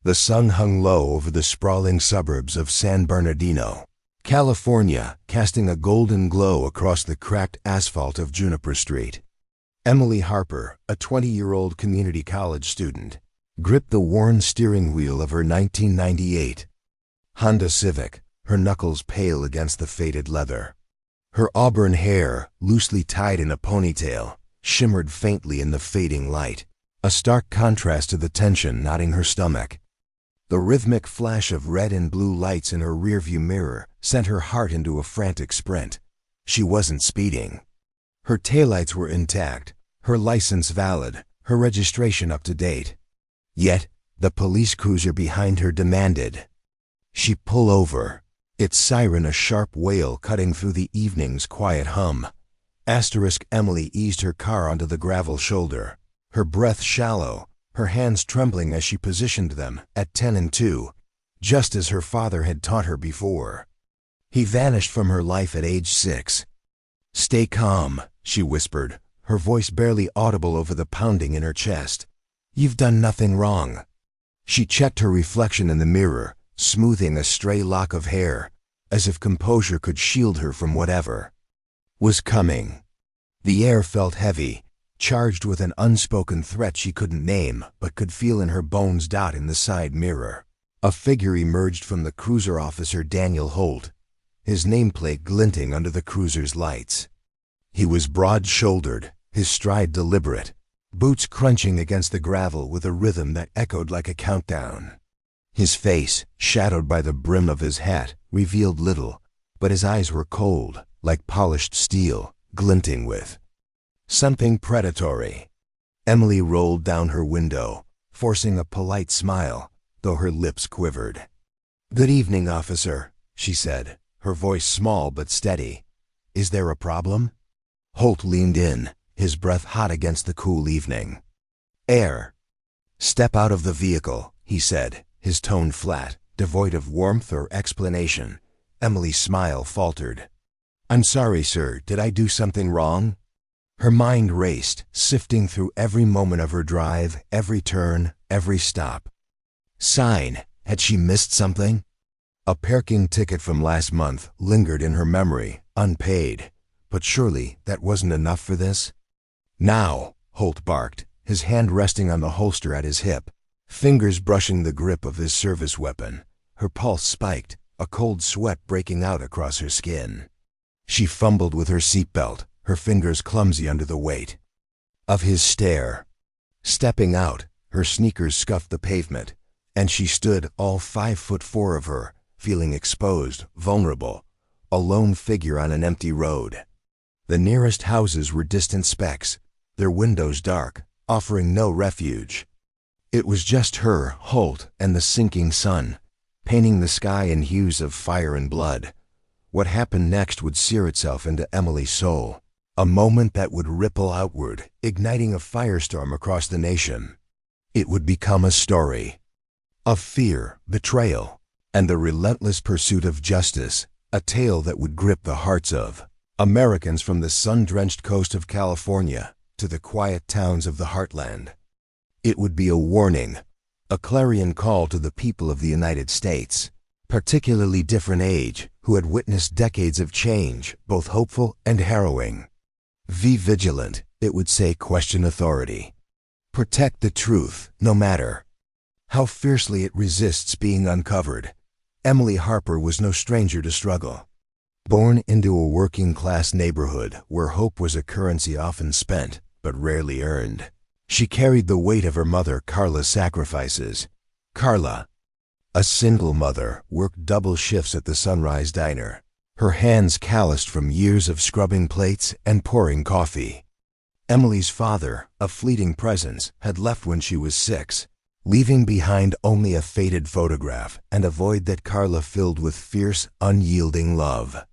The sun hung low over the sprawling suburbs of San Bernardino, California, casting a golden glow across the cracked asphalt of Juniper Street. Emily Harper, a 20-year-old community college student, gripped the worn steering wheel of her 1998 Honda Civic, her knuckles pale against the faded leather. Her auburn hair, loosely tied in a ponytail, shimmered faintly in the fading light, a stark contrast to the tension knotting her stomach. The rhythmic flash of red and blue lights in her rearview mirror sent her heart into a frantic sprint. She wasn't speeding. Her taillights were intact, her license valid, her registration up to date. Yet, the police cruiser behind her demanded she pull over, its siren a sharp wail cutting through the evening's quiet hum. Emily eased her car onto the gravel shoulder, her breath shallow, her hands trembling as she positioned them at 10 and 2, just as her father had taught her before. He vanished from her life at age 6. "Stay calm," she whispered, her voice barely audible over the pounding in her chest. "You've done nothing wrong." She checked her reflection in the mirror, smoothing a stray lock of hair, as if composure could shield her from whatever was coming. The air felt heavy, charged with an unspoken threat she couldn't name but could feel in her bones. In the side mirror, a figure emerged from the cruiser, Officer Daniel Holt, his nameplate glinting under the cruiser's lights. He was broad-shouldered, his stride deliberate, boots crunching against the gravel with a rhythm that echoed like a countdown. His face, shadowed by the brim of his hat, revealed little, but his eyes were cold, like polished steel, glinting with something predatory. Emily rolled down her window, forcing a polite smile, though her lips quivered. "Good evening, officer," she said, her voice small but steady. "Is there a problem?" Holt leaned in, his breath hot against the cool evening air. "Step out of the vehicle," he said, his tone flat, devoid of warmth or explanation. Emily's smile faltered. "I'm sorry, sir. Did I do something wrong?" Her mind raced, sifting through every moment of her drive, every turn, every stop. Sign. Had she missed something? A parking ticket from last month lingered in her memory, unpaid. But surely that wasn't enough for this? "Now," Holt barked, his hand resting on the holster at his hip, fingers brushing the grip of his service weapon. Her pulse spiked, a cold sweat breaking out across her skin. She fumbled with her seatbelt, her fingers clumsy under the weight of his stare. Stepping out, her sneakers scuffed the pavement, and she stood, all 5'4" of her, feeling exposed, vulnerable, a lone figure on an empty road. The nearest houses were distant specks, their windows dark, offering no refuge. It was just her, Holt, and the sinking sun, painting the sky in hues of fire and blood. What happened next would sear itself into Emily's soul, a moment that would ripple outward, igniting a firestorm across the nation. It would become a story of fear, betrayal, and the relentless pursuit of justice, a tale that would grip the hearts of Americans from the sun-drenched coast of California to the quiet towns of the heartland. It would be a warning, a clarion call to the people of the United States, particularly different age, who had witnessed decades of change, both hopeful and harrowing. "Be vigilant," it would say, question authority. Protect the truth, no matter how fiercely it resists being uncovered. Emily Harper was no stranger to struggle. Born into a working-class neighborhood where hope was a currency often spent, but rarely earned, she carried the weight of her mother Carla's sacrifices. Carla, a single mother, worked double shifts at the Sunrise Diner, her hands calloused from years of scrubbing plates and pouring coffee. Emily's father, a fleeting presence, had left when she was 6, leaving behind only a faded photograph and a void that Carla filled with fierce, unyielding love.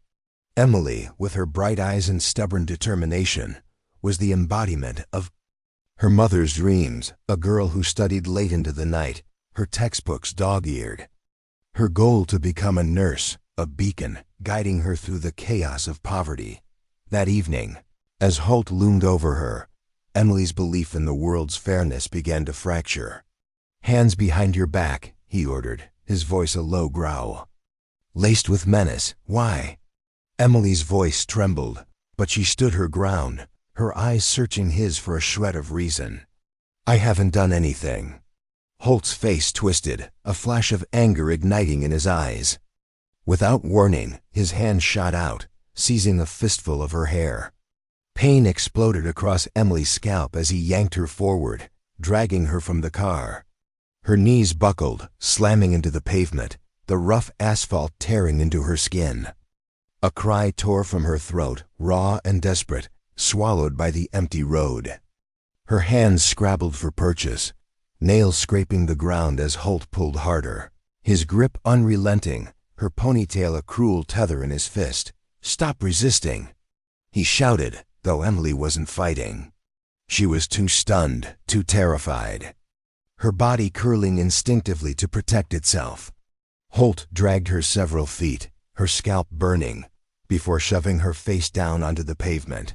Emily, with her bright eyes and stubborn determination, was the embodiment of her mother's dreams, a girl who studied late into the night, her textbooks dog-eared. Her goal to become a nurse, a beacon, guiding her through the chaos of poverty. That evening, as Holt loomed over her, Emily's belief in the world's fairness began to fracture. "Hands behind your back," he ordered, his voice a low growl. Laced with menace. Why? Emily's voice trembled, but she stood her ground, her eyes searching his for a shred of reason. I haven't done anything. Holt's face twisted, a flash of anger igniting in his eyes. Without warning, his hand shot out, seizing a fistful of her hair. Pain exploded across Emily's scalp as he yanked her forward, dragging her from the car. Her knees buckled, slamming into the pavement, the rough asphalt tearing into her skin. A cry tore from her throat, raw and desperate, swallowed by the empty road. Her hands scrabbled for purchase, nails scraping the ground as Holt pulled harder, his grip unrelenting, her ponytail a cruel tether in his fist. Stop resisting! He shouted, though Emily wasn't fighting. She was too stunned, too terrified, her body curling instinctively to protect itself. Holt dragged her several feet, her scalp burning, before shoving her face down onto the pavement.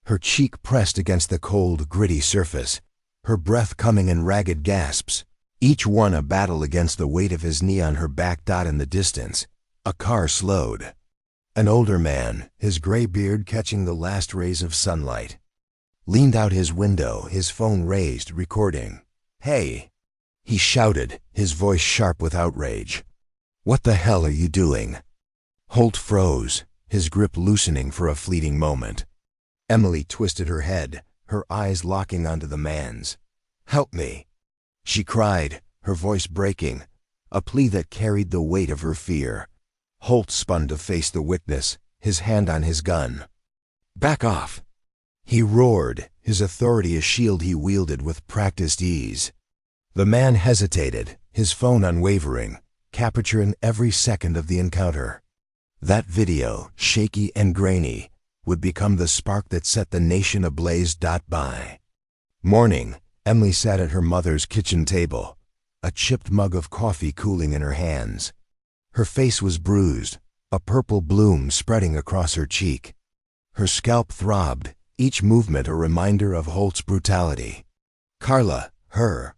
Her cheek pressed against the cold, gritty surface, her breath coming in ragged gasps, each one a battle against the weight of his knee on her back. In the distance, a car slowed. An older man, his gray beard catching the last rays of sunlight, leaned out his window, his phone raised, recording. Hey! He shouted, his voice sharp with outrage. What the hell are you doing? Holt froze, his grip loosening for a fleeting moment. Emily twisted her head, her eyes locking onto the man's. Help me! She cried, her voice breaking, a plea that carried the weight of her fear. Holt spun to face the witness, his hand on his gun. Back off! He roared, his authority a shield he wielded with practiced ease. The man hesitated, his phone unwavering, capturing every second of the encounter. That video, shaky and grainy, would become the spark that set the nation ablaze. By morning, Emily sat at her mother's kitchen table, a chipped mug of coffee cooling in her hands. Her face was bruised, a purple bloom spreading across her cheek. Her scalp throbbed, each movement a reminder of Holt's brutality. Carla, her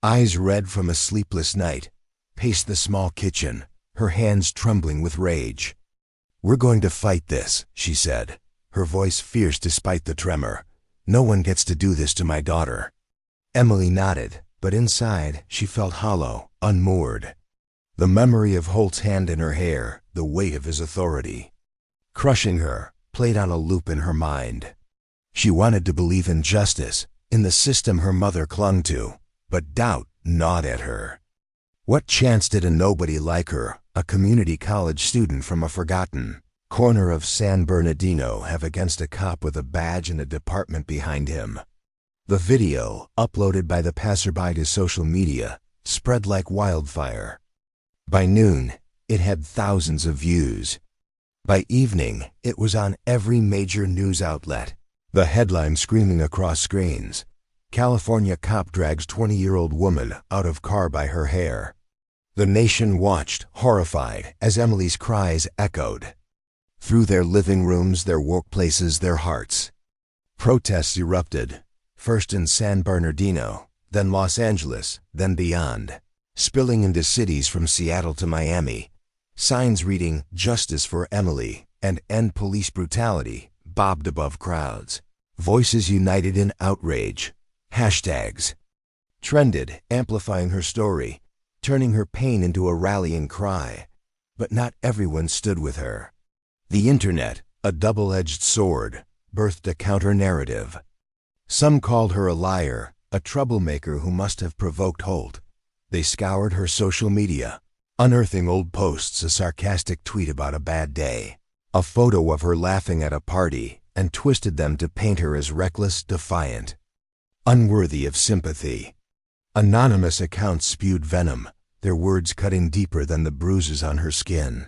eyes red from a sleepless night, paced the small kitchen, her hands trembling with rage. We're going to fight this, she said, her voice fierce despite the tremor. No one gets to do this to my daughter. Emily nodded, but inside she felt hollow, unmoored. The memory of Holt's hand in her hair, the weight of his authority, crushing her, played on a loop in her mind. She wanted to believe in justice, in the system her mother clung to, but doubt gnawed at her. What chance did a nobody like her, a community college student from a forgotten corner of San Bernardino, have against a cop with a badge and a department behind him? The video, uploaded by the passerby to social media, spread like wildfire. By noon, it had thousands of views. By evening, it was on every major news outlet. The headline screaming across screens: California cop drags 20-year-old woman out of car by her hair. The nation watched, horrified, as Emily's cries echoed through their living rooms, their workplaces, their hearts. Protests erupted, first in San Bernardino, then Los Angeles, then beyond, spilling into cities from Seattle to Miami. Signs reading "Justice for Emily" and "End Police Brutality" bobbed above crowds. Voices united in outrage. Hashtags trended, amplifying her story, turning her pain into a rallying cry. But not everyone stood with her. The internet, a double-edged sword, birthed a counter-narrative. Some called her a liar, a troublemaker who must have provoked Holt. They scoured her social media, unearthing old posts, a sarcastic tweet about a bad day, a photo of her laughing at a party, and twisted them to paint her as reckless, defiant, unworthy of sympathy. Anonymous accounts spewed venom, their words cutting deeper than the bruises on her skin.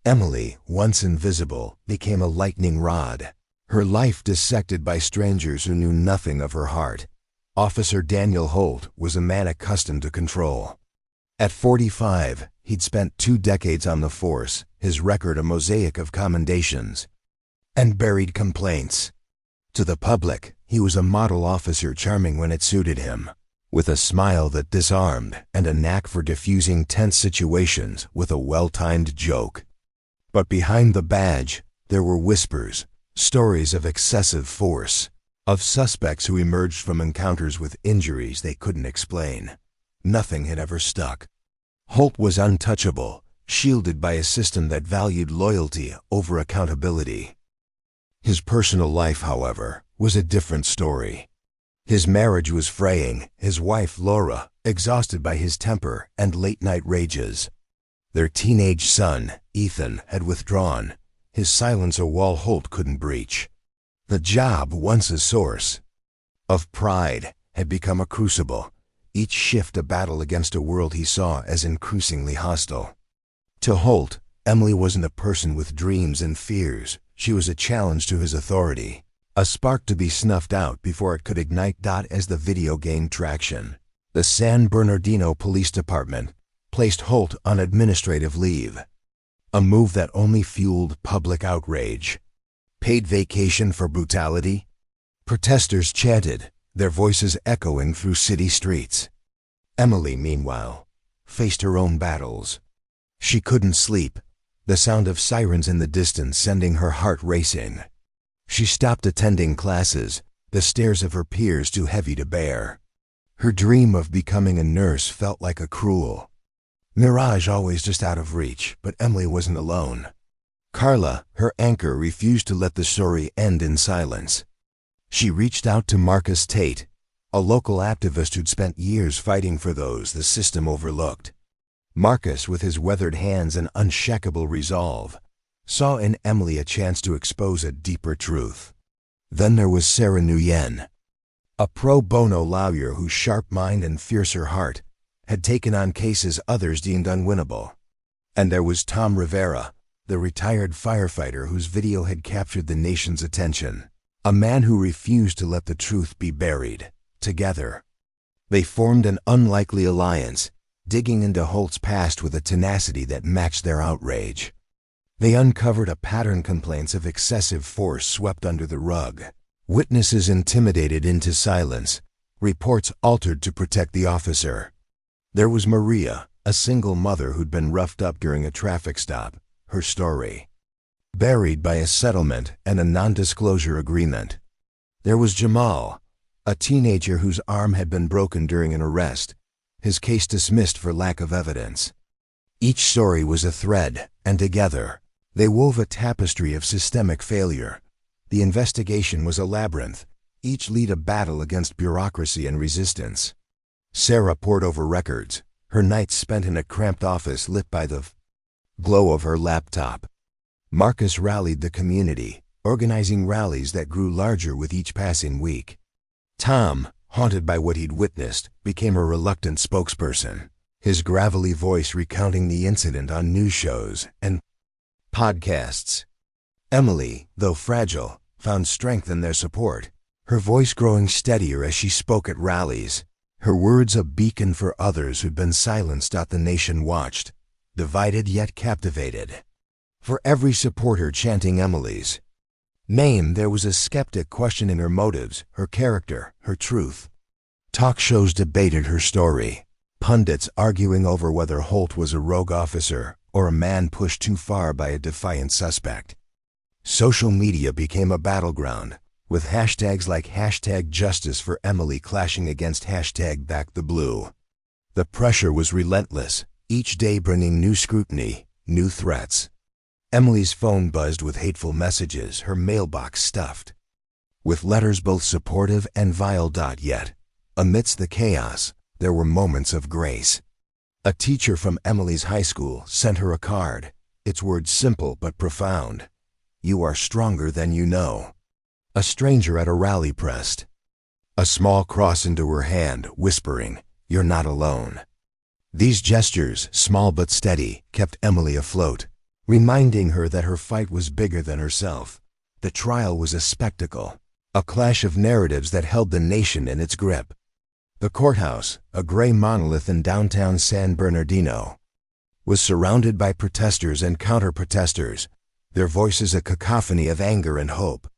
Emily, once invisible, became a lightning rod, her life dissected by strangers who knew nothing of her heart. Officer Daniel Holt was a man accustomed to control. At 45, he'd spent 2 decades on the force, his record a mosaic of commendations and buried complaints. To the public, he was a model officer, charming when it suited him, with a smile that disarmed and a knack for diffusing tense situations with a well-timed joke. But behind the badge, there were whispers, stories of excessive force, of suspects who emerged from encounters with injuries they couldn't explain. Nothing had ever stuck. Holt was untouchable, shielded by a system that valued loyalty over accountability. His personal life, however, was a different story. His marriage was fraying, his wife, Laura, exhausted by his temper and late-night rages. Their teenage son, Ethan, had withdrawn, his silence a wall Holt couldn't breach. The job, once a source of pride, had become a crucible, each shift a battle against a world he saw as increasingly hostile. To Holt, Emily wasn't a person with dreams and fears. She was a challenge to his authority, a spark to be snuffed out before it could ignite. As the video gained traction, the San Bernardino Police Department placed Holt on administrative leave, a move that only fueled public outrage. Paid vacation for brutality? Protesters chanted, their voices echoing through city streets. Emily, meanwhile, faced her own battles. She couldn't sleep, the sound of sirens in the distance sending her heart racing. She stopped attending classes, the stares of her peers too heavy to bear. Her dream of becoming a nurse felt like a cruel mirage, always just out of reach. But Emily wasn't alone. Carla, her anchor, refused to let the story end in silence. She reached out to Marcus Tate, a local activist who'd spent years fighting for those the system overlooked. Marcus, with his weathered hands and unshakable resolve, saw in Emily a chance to expose a deeper truth. Then there was Sarah Nguyen, a pro bono lawyer whose sharp mind and fiercer heart had taken on cases others deemed unwinnable. And there was Tom Rivera, the retired firefighter whose video had captured the nation's attention, a man who refused to let the truth be buried. Together, they formed an unlikely alliance, digging into Holt's past with a tenacity that matched their outrage. They uncovered a pattern: complaints of excessive force swept under the rug, witnesses intimidated into silence, reports altered to protect the officer. There was Maria, a single mother who'd been roughed up during a traffic stop, her story buried by a settlement and a non-disclosure agreement. There was Jamal, a teenager whose arm had been broken during an arrest, his case dismissed for lack of evidence. Each story was a thread, and together, they wove a tapestry of systemic failure. The investigation was a labyrinth, each lead a battle against bureaucracy and resistance. Sarah pored over records, her nights spent in a cramped office lit by the glow of her laptop. Marcus rallied the community, organizing rallies that grew larger with each passing week. Tom, haunted by what he'd witnessed, became a reluctant spokesperson, his gravelly voice recounting the incident on news shows and podcasts. Emily, though fragile, found strength in their support, her voice growing steadier as she spoke at rallies, her words a beacon for others who'd been silenced. The nation watched, divided yet captivated. For every supporter chanting Emily's name, there was a skeptic questioning her motives, her character, her truth. Talk shows debated her story, pundits arguing over whether Holt was a rogue officer or a man pushed too far by a defiant suspect. Social media became a battleground, with hashtags like #Justice for Emily clashing against #BackTheBlue. The pressure was relentless, each day bringing new scrutiny, new threats. Emily's phone buzzed with hateful messages, her mailbox stuffed with letters both supportive and vile. Yet, amidst the chaos, there were moments of grace. A teacher from Emily's high school sent her a card, its words simple but profound. "You are stronger than you know." A stranger at a rally pressed a small cross into her hand, whispering, "You're not alone." These gestures, small but steady, kept Emily afloat, reminding her that her fight was bigger than herself. The trial was a spectacle, a clash of narratives that held the nation in its grip. The courthouse, a gray monolith in downtown San Bernardino, was surrounded by protesters and counter-protesters, their voices a cacophony of anger and hope.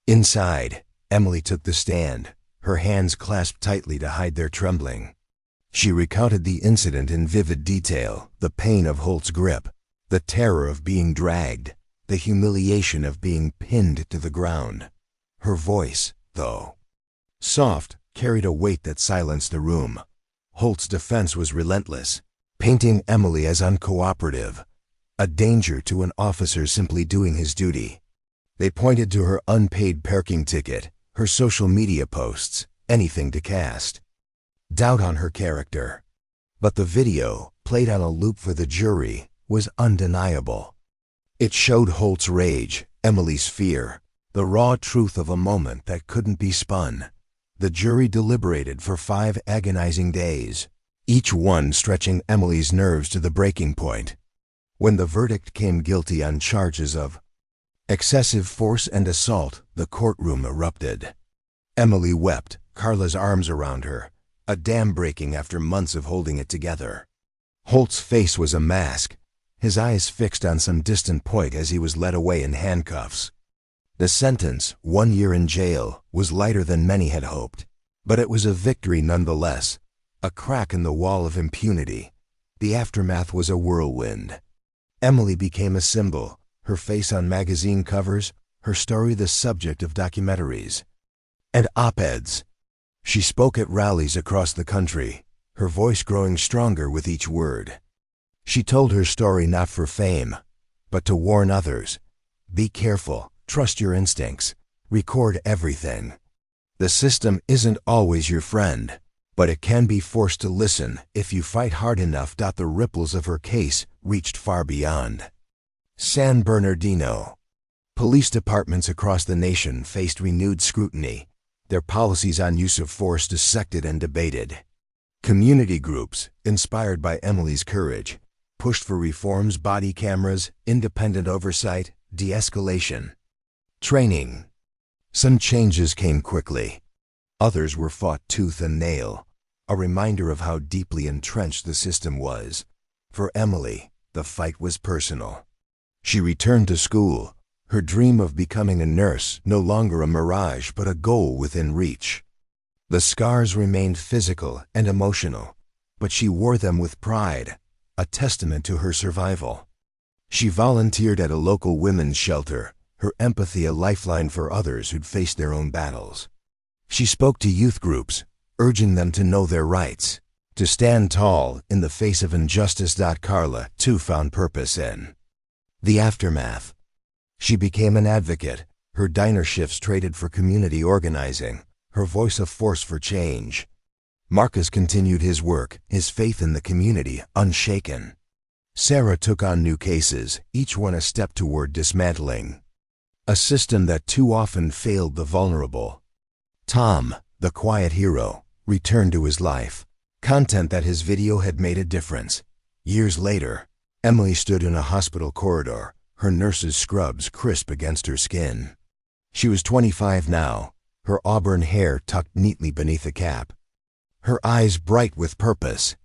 Inside, Emily took the stand, her hands clasped tightly to hide their trembling. She recounted the incident in vivid detail, the pain of Holt's grip, the terror of being dragged, the humiliation of being pinned to the ground. Her voice, though soft, carried a weight that silenced the room. Holt's defense was relentless, painting Emily as uncooperative, a danger to an officer simply doing his duty. They pointed to her unpaid parking ticket, her social media posts, anything to cast doubt on her character. But the video, played on a loop for the jury, was undeniable. It showed Holt's rage, Emily's fear, the raw truth of a moment that couldn't be spun. The jury deliberated for 5 agonizing days, each one stretching Emily's nerves to the breaking point. When the verdict came guilty on charges of excessive force and assault, the courtroom erupted. Emily wept, Carla's arms around her, a dam breaking after months of holding it together. Holt's face was a mask, his eyes fixed on some distant point as he was led away in handcuffs. The sentence, 1 year in jail, was lighter than many had hoped, but it was a victory nonetheless, a crack in the wall of impunity. The aftermath was a whirlwind. Emily became a symbol, her face on magazine covers, her story the subject of documentaries and op-eds. She spoke at rallies across the country, her voice growing stronger with each word. She told her story not for fame, but to warn others. Be careful, trust your instincts, record everything. The system isn't always your friend, but it can be forced to listen if you fight hard enough. The ripples of her case reached far beyond San Bernardino. Police departments across the nation faced renewed scrutiny, their policies on use of force dissected and debated. Community groups, inspired by Emily's courage, pushed for reforms: body cameras, independent oversight, de-escalation, training. Some changes came quickly. Others were fought tooth and nail, a reminder of how deeply entrenched the system was. For Emily, the fight was personal. She returned to school, her dream of becoming a nurse no longer a mirage but a goal within reach. The scars remained physical and emotional, but she wore them with pride, a testament to her survival. She volunteered at a local women's shelter, her empathy a lifeline for others who'd faced their own battles. She spoke to youth groups, urging them to know their rights, to stand tall in the face of injustice. Carla, too, found purpose in the aftermath. She became an advocate, her diner shifts traded for community organizing, her voice a force for change. Marcus continued his work, his faith in the community unshaken. Sarah took on new cases, each one a step toward dismantling a system that too often failed the vulnerable. Tom, the quiet hero, returned to his life, content that his video had made a difference. Years later, Emily stood in a hospital corridor, her nurse's scrubs crisp against her skin. She was 25 now, her auburn hair tucked neatly beneath a cap, her eyes bright with purpose.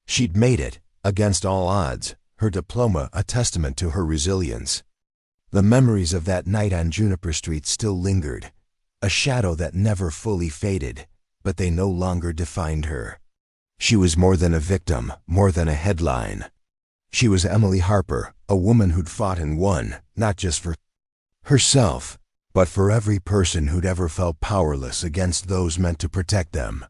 She'd made it, against all odds, her diploma a testament to her resilience. The memories of that night on Juniper Street still lingered, a shadow that never fully faded, but they no longer defined her. She was more than a victim, more than a headline. She was Emily Harper, a woman who'd fought and won, not just for herself, but for every person who'd ever felt powerless against those meant to protect them.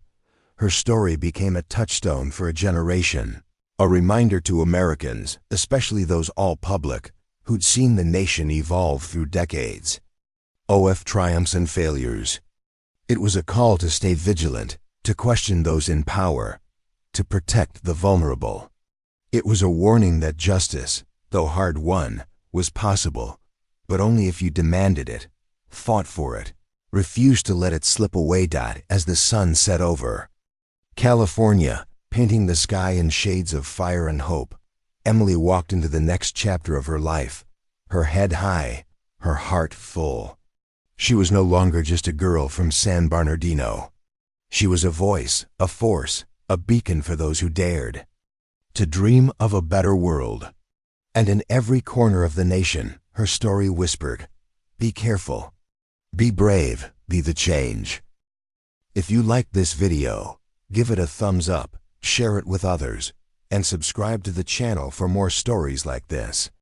Her story became a touchstone for a generation, a reminder to Americans, especially those all-public, who'd seen the nation evolve through decades. OF triumphs and failures. It was a call to stay vigilant, to question those in power, to protect the vulnerable. It was a warning that justice, though hard-won, was possible, but only if you demanded it, fought for it, refused to let it slip away. As the sun set over California, painting the sky in shades of fire and hope, Emily walked into the next chapter of her life, her head high, her heart full. She was no longer just a girl from San Bernardino. She was a voice, a force, a beacon for those who dared to dream of a better world. And in every corner of the nation, her story whispered, "Be careful, be brave, be the change." If you liked this video, give it a thumbs up, share it with others, and subscribe to the channel for more stories like this.